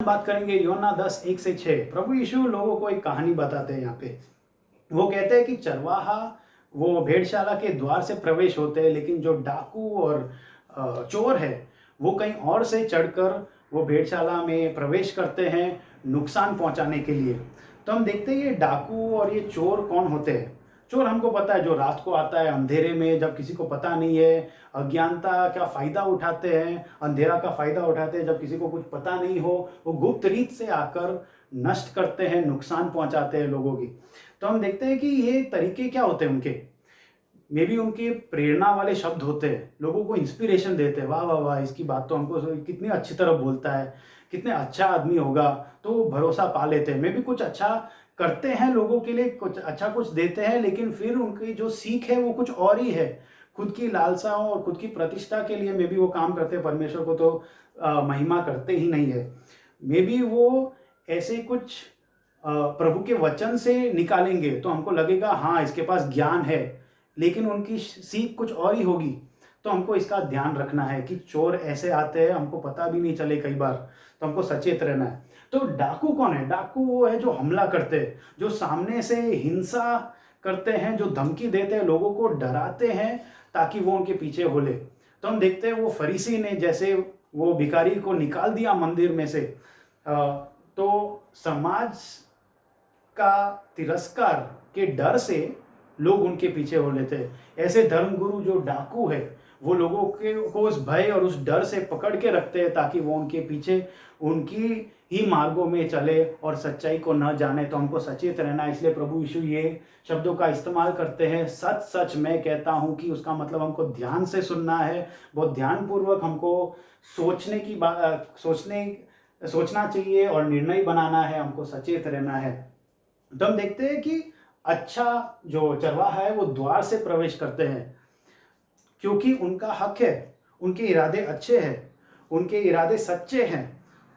बात करेंगे योना 10:1-6। प्रभु यीशु लोगों को एक कहानी बताते हैं यहाँ पे। वो कहते हैं कि चरवाहा वो भेड़शाला के द्वार से प्रवेश होते हैं, लेकिन जो डाकू और चोर है वो कहीं और से चढ़कर वो भेड़शाला में प्रवेश करते हैं नुकसान पहुंचाने के लिए। तो हम देखते हैं ये डाकू और ये चोर कौन होते हैं। चोर हमको पता है, जो रात को आता है अंधेरे में, जब किसी को पता नहीं है, अज्ञानता का फायदा उठाते हैं, अंधेरा का फायदा उठाते हैं, जब किसी को कुछ पता नहीं हो वो गुप्त रीत से आकर नष्ट करते हैं, नुकसान पहुंचाते हैं लोगों की। तो हम देखते हैं कि ये तरीके क्या होते हैं उनके, मे बी उनके प्रेरणा वाले शब्द होते हैं, लोगों को इंस्पिरेशन देते हैं, वाह वाह वाह इसकी बात तो हमको कितनी अच्छी तरह बोलता है, कितने अच्छा आदमी होगा, तो भरोसा पा लेते हैं। मे बी कुछ अच्छा करते हैं लोगों के लिए, कुछ अच्छा कुछ देते हैं, लेकिन फिर उनकी जो सीख है वो कुछ और ही है। खुद की लालसाओं और खुद की प्रतिष्ठा के लिए मे बी वो काम करते हैं, परमेश्वर को तो महिमा करते ही नहीं है। मे बी वो ऐसे कुछ प्रभु के वचन से निकालेंगे तो हमको लगेगा हाँ इसके पास ज्ञान है, लेकिन उनकी सीख कुछ और ही होगी। तो हमको इसका ध्यान रखना है कि चोर ऐसे आते हैं, हमको पता भी नहीं चले कई बार, तो हमको सचेत रहना है। तो डाकू कौन है? डाकू वो है जो हमला करते हैं, जो सामने से हिंसा करते हैं, जो धमकी देते हैं, लोगों को डराते हैं ताकि वो उनके पीछे हो ले। तो हम देखते हैं वो फरीसी ने जैसे वो भिखारी को निकाल दिया मंदिर में से, तो समाज का तिरस्कार के डर से लोग उनके पीछे हो लेते हैं। ऐसे धर्मगुरु जो डाकू है वो लोगों के को उस भय और उस डर से पकड़ के रखते हैं ताकि वो उनके पीछे उनकी ही मार्गों में चले और सच्चाई को न जाने। तो हमको सचेत रहना है। इसलिए प्रभु यीशु ये शब्दों का इस्तेमाल करते हैं, सच सच मैं कहता हूँ, कि उसका मतलब हमको ध्यान से सुनना है, बहुत ध्यानपूर्वक हमको सोचना चाहिए और निर्णय बनाना है, हमको सचेत रहना है। तो हम देखते हैं कि अच्छा जो चरवाहा है वो द्वार से प्रवेश करते हैं, क्योंकि उनका हक है, उनके इरादे अच्छे हैं, उनके इरादे सच्चे हैं।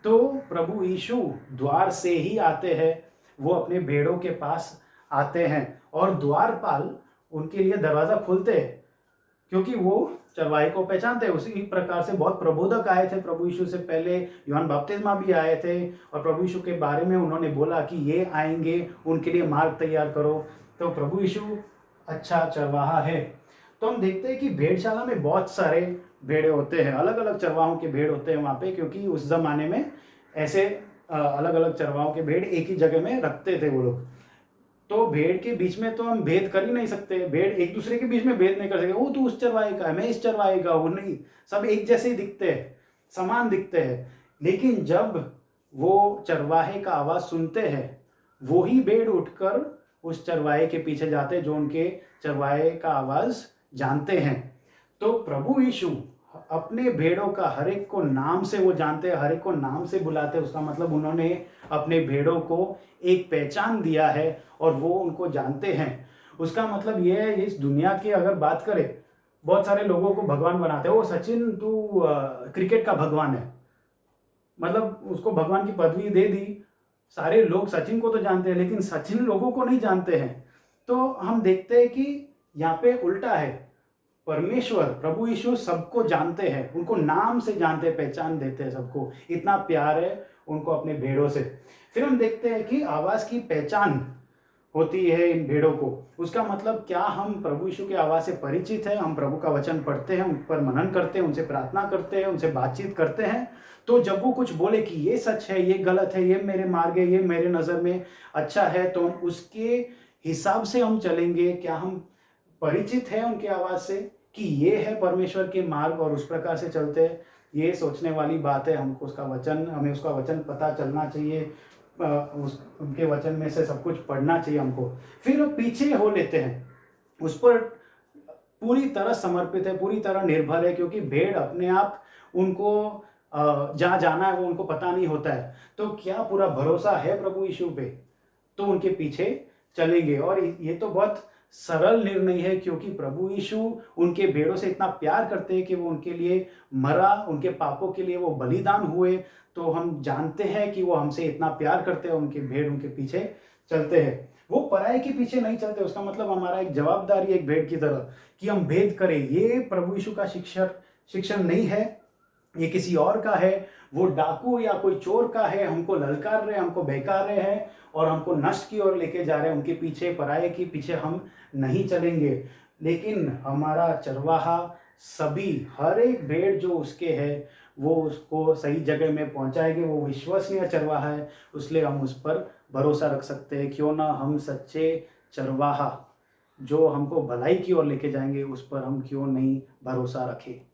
तो प्रभु यीशु द्वार से ही आते हैं, वो अपने भेड़ों के पास आते हैं और द्वारपाल उनके लिए दरवाज़ा खोलते हैं, क्योंकि वो चरवाहे को पहचानते हैं। उसी प्रकार से बहुत प्रबोधक आए थे प्रभु यीशु से पहले, यूहन्ना बपतिस्मा भी आए थे और प्रभु यीशु के बारे में उन्होंने बोला कि ये आएंगे, उनके लिए मार्ग तैयार करो। तो प्रभु यीशु अच्छा चरवाहा है। तो हम देखते हैं कि भेड़शाला में बहुत सारे भेड़े होते हैं, अलग अलग चरवाहों के भेड़ होते हैं वहाँ पे, क्योंकि उस ज़माने में ऐसे अलग अलग चरवाहों के भेड़ एक ही जगह में रखते थे वो लोग। तो भेड़ के बीच में तो हम भेद कर ही नहीं सकते, भेड़ एक दूसरे के बीच में भेद नहीं कर सकते, वो तो उस चरवाहे का है, मैं इस चरवाहे का हूँ, नहीं, सब एक जैसे ही दिखते हैं, समान दिखते हैं। लेकिन जब वो चरवाहे का आवाज़ सुनते हैं, वो ही भेड़ उठकर उस चरवाहे के पीछे जाते हैं जो उनके चरवाहे का आवाज़ जानते हैं। तो प्रभु यीशु अपने भेड़ों का हर एक को नाम से वो जानते हैं, हर एक को नाम से बुलाते हैं। उसका मतलब उन्होंने अपने भेड़ों को एक पहचान दिया है और वो उनको जानते हैं। उसका मतलब ये है, इस दुनिया की अगर बात करें, बहुत सारे लोगों को भगवान बनाते हैं। वो सचिन तू क्रिकेट का भगवान है, मतलब उसको भगवान की पदवी दे दी, सारे लोग सचिन को तो जानते हैं लेकिन सचिन लोगों को नहीं जानते हैं। तो हम देखते हैं कि यहाँ पे उल्टा है, परमेश्वर प्रभु यीशु सबको जानते हैं, उनको नाम से जानते हैं, पहचान देते हैं सबको, इतना प्यार है उनको अपने भेड़ों से। फिर हम देखते हैं कि आवाज़ की पहचान होती है इन भेड़ों को। उसका मतलब क्या, हम प्रभु यीशु की आवाज़ से परिचित हैं, हम प्रभु का वचन पढ़ते हैं, उन पर मनन करते हैं, उनसे प्रार्थना करते हैं, उनसे बातचीत करते हैं। तो जब वो कुछ बोले कि ये सच है, ये गलत है, ये मेरे मार्ग है, ये मेरे नज़र में अच्छा है, तो हम उसके हिसाब से हम चलेंगे। क्या हम परिचित हैं उनकी आवाज़ से कि ये है परमेश्वर के मार्ग और उस प्रकार से चलते हैं? ये सोचने वाली बात है। हमको हमें उसका वचन पता चलना चाहिए, उनके वचन में से सब कुछ पढ़ना चाहिए हमको। फिर वो पीछे हो लेते हैं, उस पर पूरी तरह समर्पित है, पूरी तरह निर्भर है, क्योंकि भेड़ अपने आप उनको जहाँ जाना है वो उनको पता नहीं होता है। तो क्या पूरा भरोसा है प्रभु यीशु पे, तो उनके पीछे चलेंगे। और ये तो बहुत सरल निर्णय है, क्योंकि प्रभु यीशु उनके भेड़ों से इतना प्यार करते हैं कि वो उनके लिए मरा, उनके पापों के लिए वो बलिदान हुए। तो हम जानते हैं कि वो हमसे इतना प्यार करते हैं, उनके भेड़ उनके पीछे चलते हैं, वो पराये के पीछे नहीं चलते। उसका मतलब हमारा एक जवाबदारी एक भेड़ की तरह कि हम भेद करें। ये प्रभु यीशु का शिक्षण नहीं है ये किसी और का है, वो डाकू या कोई चोर का है, हमको ललकार रहे, हमको बहका रहे हैं और हमको नष्ट की ओर लेके जा रहे हैं, उनके पीछे, पराये के पीछे हम नहीं चलेंगे। लेकिन हमारा चरवाहा सभी, हर एक भेड़ जो उसके है वो उसको सही जगह में पहुंचाएंगे। वो विश्वसनीय चरवाहा है, इसलिए हम उस पर भरोसा रख सकते हैं। क्यों ना हम सच्चे चरवाहा जो हमको भलाई की ओर लेके जाएंगे उस पर हम क्यों नहीं भरोसा रखें।